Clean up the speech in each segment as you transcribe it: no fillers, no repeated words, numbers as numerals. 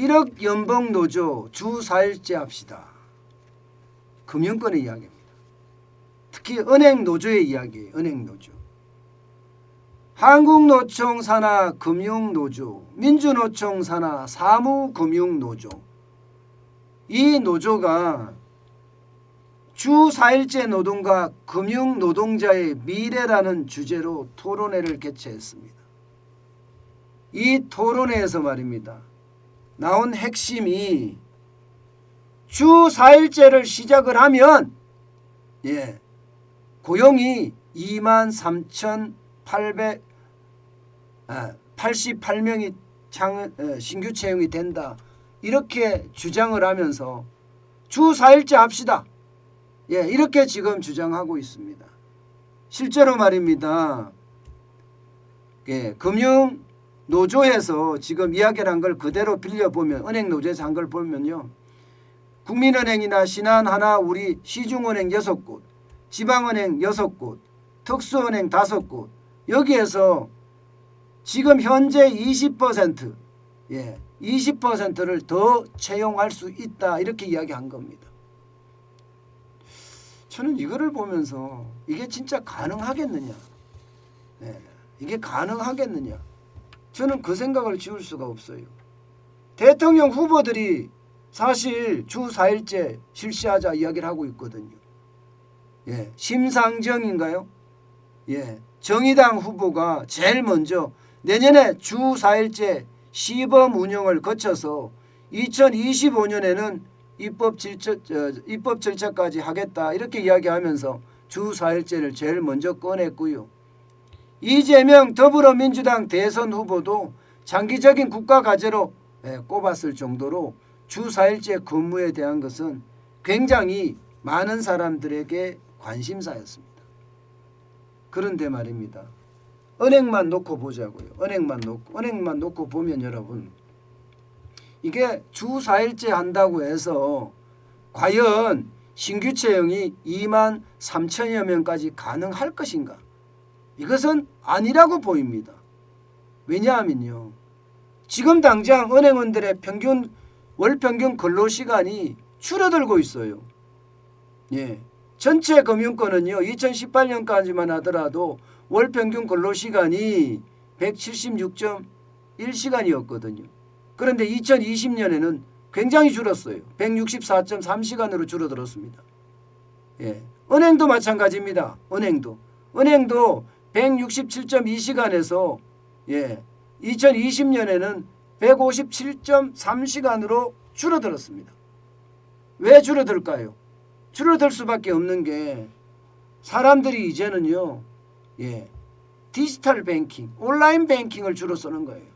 1억 연봉 노조 주 4일제 합시다. 금융권의 이야기입니다. 특히 은행 노조의 이야기예요. 은행 노조. 한국노총 산하 금융노조, 민주노총 산하 사무금융노조. 이 노조가 주 4일제 노동과 금융노동자의 미래라는 주제로 토론회를 개최했습니다. 이 토론회에서 말입니다. 나온 핵심이 주 4일제를 시작을 하면 고용이 23,888명이 신규 채용이 된다. 이렇게 주장을 하면서 주 4일제 합시다. 이렇게 지금 주장하고 있습니다. 실제로 말입니다. 금융 노조에서 지금 이야기를 한 걸 그대로 빌려보면, 은행 노조에서 한 걸 보면요. 국민은행이나 신한하나 우리 시중은행 6곳, 지방은행 6곳, 특수은행 5곳, 여기에서 지금 현재 20%를 더 채용할 수 있다. 이렇게 이야기한 겁니다. 저는 이거를 보면서 이게 진짜 가능하겠느냐. 이게 가능하겠느냐. 저는 그 생각을 지울 수가 없어요. 대통령 후보들이 사실 주 4일제 실시하자 이야기를 하고 있거든요. 심상정인가요? 정의당 후보가 제일 먼저 내년에 주 4일제 시범 운영을 거쳐서 2025년에는 입법 절차까지 하겠다 이렇게 이야기하면서 주 4일제를 제일 먼저 꺼냈고요. 이재명 더불어민주당 대선 후보도 장기적인 국가과제로 꼽았을 정도로 주 4일제 근무에 대한 것은 굉장히 많은 사람들에게 관심사였습니다. 그런데 말입니다. 은행만 놓고 보자고요. 은행만 놓고 보면 여러분, 이게 주 4일제 한다고 해서 과연 신규 채용이 2만 3천여 명까지 가능할 것인가? 이것은 아니라고 보입니다. 왜냐하면요, 지금 당장 은행원들의 월평균 근로시간이 줄어들고 있어요. 전체 금융권은요, 2018년까지만 하더라도 월평균 근로시간이 176.1시간이었거든요. 그런데 2020년에는 굉장히 줄었어요. 164.3시간으로 줄어들었습니다. 은행도 마찬가지입니다. 은행도 167.2시간에서 2020년에는 157.3시간으로 줄어들었습니다. 왜 줄어들까요? 줄어들 수밖에 없는 게 사람들이 이제는요, 디지털 뱅킹, 온라인 뱅킹을 주로 쓰는 거예요.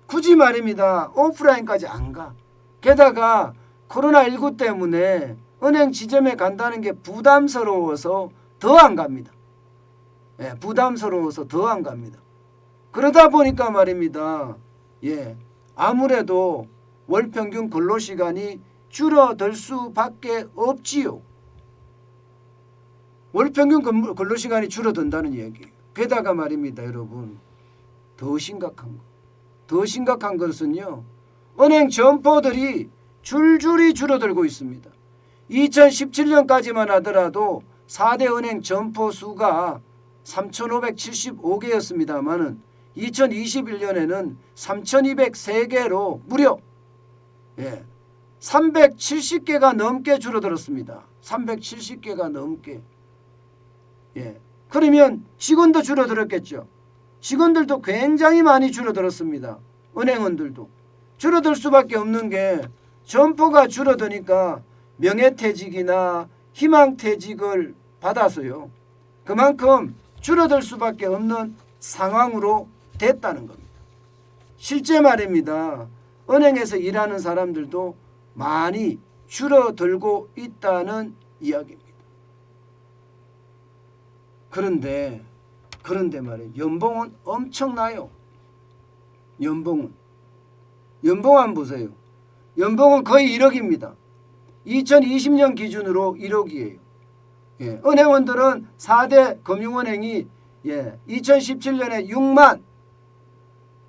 굳이 말입니다. 오프라인까지 안 가. 게다가 코로나19 때문에 은행 지점에 간다는 게 부담스러워서 더 안 갑니다. 부담스러워서 더 안 갑니다. 그러다 보니까 말입니다. 아무래도 월평균 근로시간이 줄어들 수밖에 없지요. 월평균 근로시간이 줄어든다는 얘기예요. 게다가 말입니다. 여러분, 더 심각한 것은요, 은행 점포들이 줄줄이 줄어들고 있습니다. 2017년까지만 하더라도 4대 은행 점포 수가 3,575개였습니다만은 2021년에는 3,203개로 무려 370개가 넘게 줄어들었습니다. 370개가 넘게. 그러면 직원도 줄어들었겠죠. 직원들도 굉장히 많이 줄어들었습니다. 은행원들도. 줄어들 수밖에 없는 게 점포가 줄어드니까 명예퇴직이나 희망퇴직을 받아서요, 그만큼 줄어들 수밖에 없는 상황으로 됐다는 겁니다. 실제 말입니다. 은행에서 일하는 사람들도 많이 줄어들고 있다는 이야기입니다. 그런데 말이에요. 연봉은 엄청나요. 연봉 한번 보세요. 연봉은 거의 1억입니다. 2020년 기준으로 1억이에요. 은행원들은 4대 금융은행이 2017년에 6만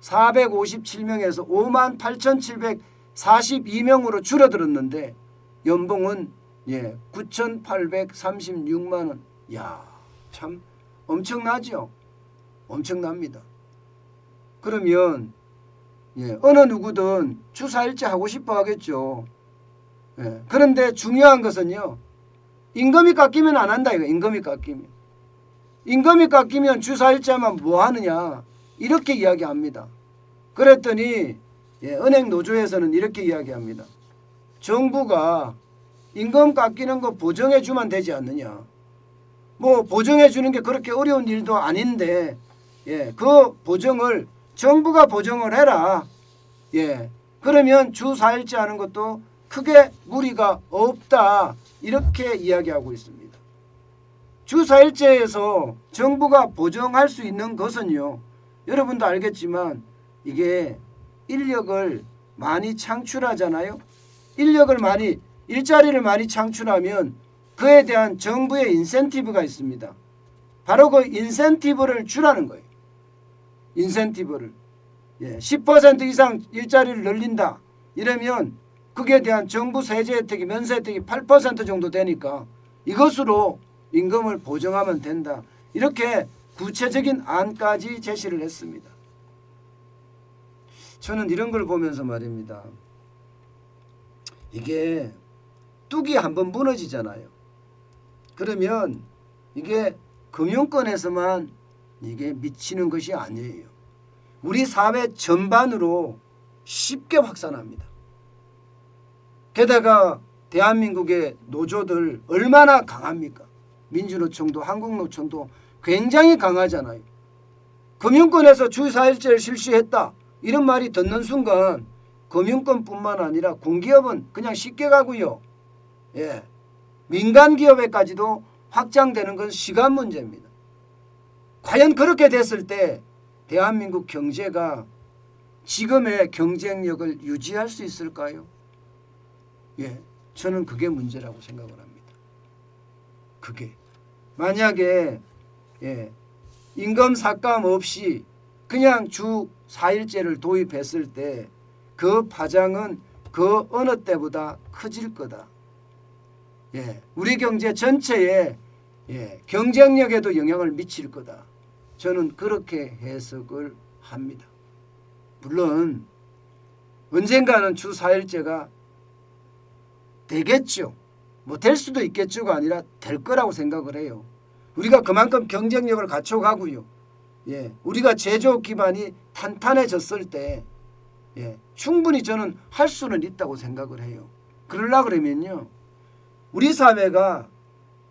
457명에서 5만 42명으로 줄어들었는데 연봉은 9,836만 원. 야, 참 엄청나죠. 엄청납니다. 그러면 어느 누구든 주 4일제 하고 싶어 하겠죠. 그런데 중요한 것은요. 임금이 깎이면 안 한다 이거. 임금이 깎이면. 임금이 깎이면 주 4일제만 뭐 하느냐. 이렇게 이야기합니다. 그랬더니 은행 노조에서는 이렇게 이야기합니다. 정부가 임금 깎이는 거 보정해 주면 되지 않느냐. 뭐 보정해 주는 게 그렇게 어려운 일도 아닌데 그 보정을 정부가 보정을 해라. 그러면 주 4일제 하는 것도 크게 무리가 없다. 이렇게 이야기하고 있습니다. 주 4일제에서 정부가 보정할 수 있는 것은요. 여러분도 알겠지만 이게 인력을 많이 창출하잖아요. 일자리를 많이 창출하면 그에 대한 정부의 인센티브가 있습니다. 바로 그 인센티브를 주라는 거예요. 인센티브를. 10% 이상 일자리를 늘린다. 이러면 그에 대한 정부 세제 혜택이 면세 혜택이 8% 정도 되니까 이것으로 임금을 보정하면 된다. 이렇게 구체적인 안까지 제시를 했습니다. 저는 이런 걸 보면서 말입니다. 이게 뚝이 한번 무너지잖아요. 그러면 이게 금융권에서만 이게 미치는 것이 아니에요. 우리 사회 전반으로 쉽게 확산합니다. 게다가 대한민국의 노조들 얼마나 강합니까? 민주노총도 한국노총도 굉장히 강하잖아요. 금융권에서 주 4일제를 실시했다. 이런 말이 듣는 순간 금융권뿐만 아니라 공기업은 그냥 쉽게 가고요. 민간 기업에까지도 확장되는 건 시간 문제입니다. 과연 그렇게 됐을 때 대한민국 경제가 지금의 경쟁력을 유지할 수 있을까요? 저는 그게 문제라고 생각을 합니다. 그게 만약에 임금 삭감 없이 그냥 주 4일제를 도입했을 때 그 파장은 그 어느 때보다 커질 거다. 우리 경제 전체에 경쟁력에도 영향을 미칠 거다. 저는 그렇게 해석을 합니다. 물론 언젠가는 주 4일제가 되겠죠. 뭐 될 수도 있겠죠가 아니라 될 거라고 생각을 해요. 우리가 그만큼 경쟁력을 갖춰가고요. 우리가 제조업 기반이 탄탄해졌을 때 충분히 저는 할 수는 있다고 생각을 해요. 그러려고 그러면요. 우리 사회가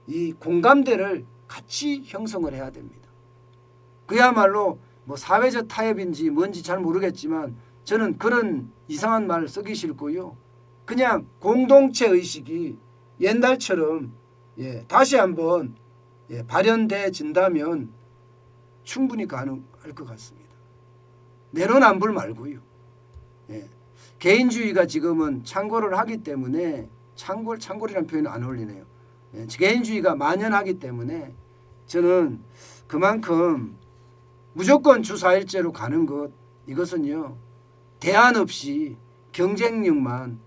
이 공감대를 같이 형성을 해야 됩니다. 그야말로 뭐 사회적 타협인지 뭔지 잘 모르겠지만 저는 그런 이상한 말을 쓰기 싫고요. 그냥 공동체 의식이 옛날처럼 다시 한번 발현돼진다면 충분히 가능할 것 같습니다. 내로남불 말고요. 개인주의가 지금은 창궐을 하기 때문에 창궐이라는 표현은 안 어울리네요. 개인주의가 만연하기 때문에 저는 그만큼 무조건 주 4일제로 가는 것 이것은요. 대안 없이 경쟁력만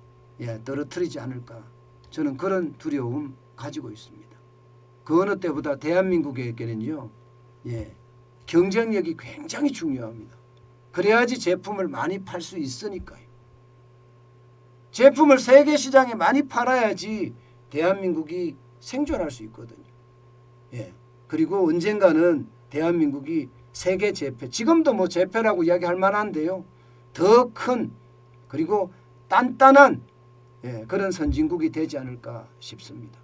떨어뜨리지 않을까. 저는 그런 두려움 가지고 있습니다. 그 어느 때보다 대한민국에게는요. 경쟁력이 굉장히 중요합니다. 그래야지 제품을 많이 팔 수 있으니까요. 제품을 세계 시장에 많이 팔아야지 대한민국이 생존할 수 있거든요. 그리고 언젠가는 대한민국이 세계 제패, 지금도 뭐 제패라고 이야기할 만한데요. 더 큰 그리고 단단한 그런 선진국이 되지 않을까 싶습니다.